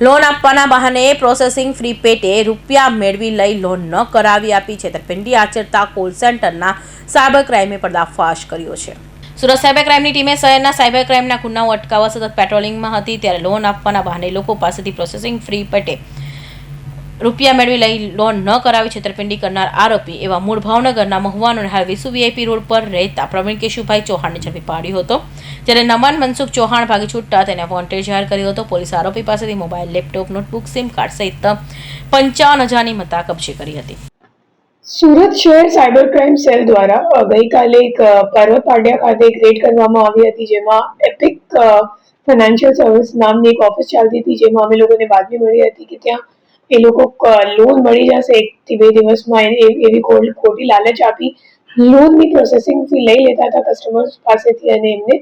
Loan આપવાના બહાને processing free પેટે રૂપિયા મેળવી લઈ લોન ન કરાવી આપી છેતરપિંડી આચરતા કોલ સેન્ટરના સાયબર ક્રાઇમે પર્દાફાશ કર્યો છે. સુરત સાયબર ક્રાઇમની ટીમે શહેરના સાયબર ક્રાઇમના ગુનાઓ અટકાવવા સતત પેટ્રોલિંગમાં હતી ત્યારે લોન આપવાના બહાને લોકો પાસેથી પ્રોસેસિંગ ફ્રી પેટે રૂપિયા મેળવી લઈ લોન ન કરાવી છેતરપિંડી કરનાર આરોપી એવા મૂળ ભાવનગરના મહુવાનોને હાલ વિસુ વીઆઈપી રોડ પર રહેતા પ્રવીણ કેશુભાઈ ચૌહાણને ઝડપી પાડ્યો હતો. જ્યારે નમન મનસુખ ચૌહાણ ભાગી છૂટતા તેને વોન્ટેડ જાહેર કર્યો હતો. પોલીસ આરોપી પાસેથી mobile, laptop, notebook, sim card સહિત 55,000ની મત્તા કબજે કરી હતી. સુરત શહેર સાયબર ક્રાઇમ સેલ દ્વારા ગઈકાલે એક પર્વત પાટિયા ખાતે એક રેડ કરવામાં આવી હતી, જેમાં એપિક ફાઇનાન્શિયલ સર્વિસ નામની એક ઓફિસ ચાલતી હતી, જેમાં અમે લોકોને બાતમી મળી હતી કે ત્યાં એ લોકો લોન મળી જશે 1 થી 2 દિવસમાં એવી ખોટી લાલચ આપી લોનની પ્રોસેસિંગ ફી લઈ લેતા હતા કસ્ટમર્સ પાસેથી અને એમને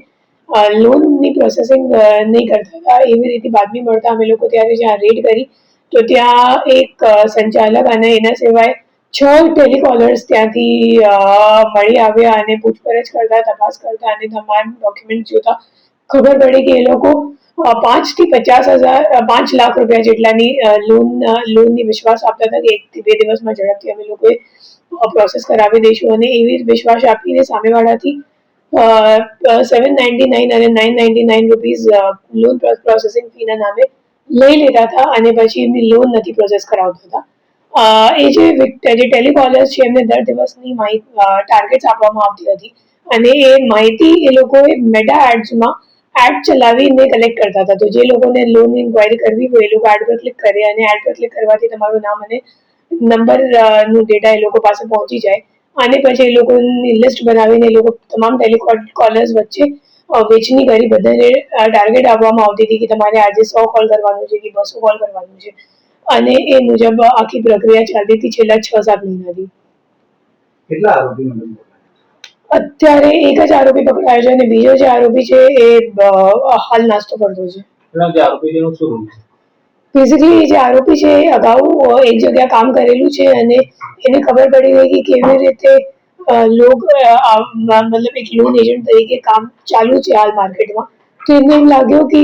લોનની પ્રોસેસિંગ નહીં કરતા હતા. એવી રીતે બાતમી મળતા અમે લોકો ત્યારે જ્યાં રેડ કરી તો ત્યાં એક સંચાલક અને એના સિવાય 6 ટેલિકોલર્સ ત્યાંથી મળી આવ્યા અને પૂછપરછ કરતા, તપાસ કરતા અને તમામ ડોક્યુમેન્ટ જોતા ખબર પડી કે એ લોકો 5 થી 5 લાખ રૂપિયા જેટલાની લોનની વિશ્વાસ આપતા હતા કે 1 થી 2 દિવસમાં ઝડપથી અમે લોકોએ પ્રોસેસ કરાવી દઈશું અને એવી વિશ્વાસ આપીને સામેવાળાથી 799 અને 999 રૂપીઝ લોન પ્રોસેસિંગ ફીના નામે લઈ લેતા હતા અને પછી એમની લોન નથી પ્રોસેસ કરાવતા હતા. એ જે ટેલિકોલર્સ છે એમને દર દિવસની ટાર્ગેટ્સ આપવામાં આવતી હતી અને એ માહિતી એ લોકોએ મેટા એડ્સમાં એડ ચલાવીને કલેક્ટ કરતા હતા. તો જે લોકોને લોનની ઇન્ક્વાયરી કરવી હોય એ લોકો એડ પર ક્લિક કરે અને એડ પર ક્લિક કરવાથી તમારું નામ અને નંબરનું ડેટા એ લોકો પાસે પહોંચી જાય અને પછી એ લોકોની લિસ્ટ બનાવીને એ લોકો તમામ ટેલિકોલર્સ વચ્ચે વેચણી કરી બધાને ટાર્ગેટ આપવામાં આવતી હતી કે તમારે આજે 100 કોલ કરવાનું છે કે 200 કોલ કરવાનું છે અને એ મુજબ આખી પ્રક્રિયા ચાલતી હતી છેલ્લા 6-7 મહિનાથી. કેટલા આરોપી મળી? અત્યારે એક જ આરોપી પકડાયો છે અને બીજો જે આરોપી છે એ હાલ નાસ્તો કરતો છે. બેઝિકલી જે આરોપી છે એ અગાઉ એક જગ્યા કામ કરેલું છે અને એને ખબર પડી ગઈ કે કેવી રીતે મતલબ એક લોન એજન્ટ તરીકે કામ ચાલુ છે હાલ માર્કેટમાં. તો એમને એમ લાગ્યું કે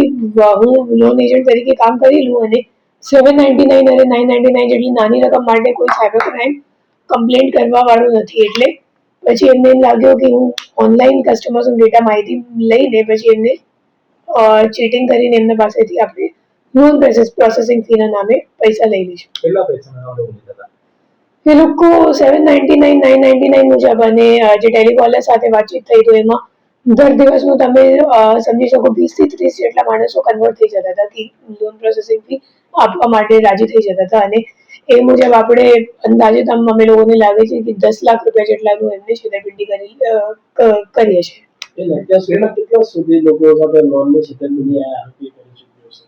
હું લોન એજન્ટ તરીકે કામ કરી લઉં અને 799 અને 999 જેટલી નાની રકમ માટે કોઈ સાયબર ક્રાઇમ કમ્પ્લેન્ટ કરવા વાળું નથી. એટલે પછી એમને એમ લાગ્યું કે હું ઓનલાઈન કસ્ટમર્સનો ડેટા માહિતી લઈને પછી એમને ચીટિંગ કરીને એમના પાસેથી આપણે લોન પ્રોસેસિંગ ફીના નામે પૈસા લઈ લઈશું. કેટલા પૈસાના લોન લીધા હતા? એ લોકો 799 999 મુજબ અને જે ટેલિકોલર સાથે વાતચીત થઈ તો એમાં દર દિવસનું તમે સમજી શકો 20 થી 30 જેટલા માણસો કન્વર્ટ થઈ જતા હતા કે લોન પ્રોસેસિંગ ફી આપવા માટે રાજી થઈ જતા હતા અને એ મુજબ આપણે અંદાજે અમે લોકોને લાગે છે કે 10 લાખ રૂપિયા જેટલાનું એમને છેતરપિંડી કરીએ છીએ. કેટલા સુધી લોકો સાથે લોનની છેતરપિંડી કરી ચૂક્યો છે?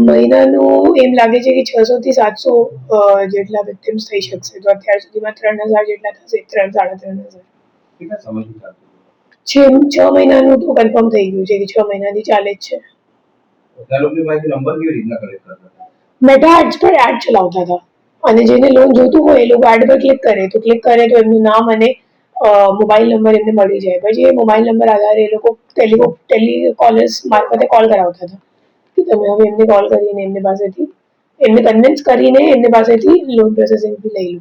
મહિનાનું એમ લાગે છે કે 600 થી 700 જેટલા વિક્ટિમ્સ થઈ શકશે. તો અત્યાર સુધીમાં 3000 જેટલા થશે, 3,000-3,500. કેટલા સમયથી ચાલતું? 6 મહિનાનું તો કન્ફર્મ થઈ ગયું છે કે 6 મહિનાથી ચાલે જ છે. નંબર કેવી રીતના કલેક્ટ કરતા હતા? મેટા એડ્સ પર એડ ચલાવતા હતા અને જેને લોન જોતું હોય એ લોકો એડ પર ક્લિક કરે તો એમનું નામ અને મોબાઈલ નંબર એમને મળી જાય. પછી એ મોબાઈલ નંબર આધારે એ લોકો ટેલિકોલર્સ મારફતે કોલ કરાવતા હતા કે તમે હવે એમને કોલ કરીને એમને કન્વિન્સ કરીને એમને પાસેથી લોન પ્રોસેસિંગ લઈ લો.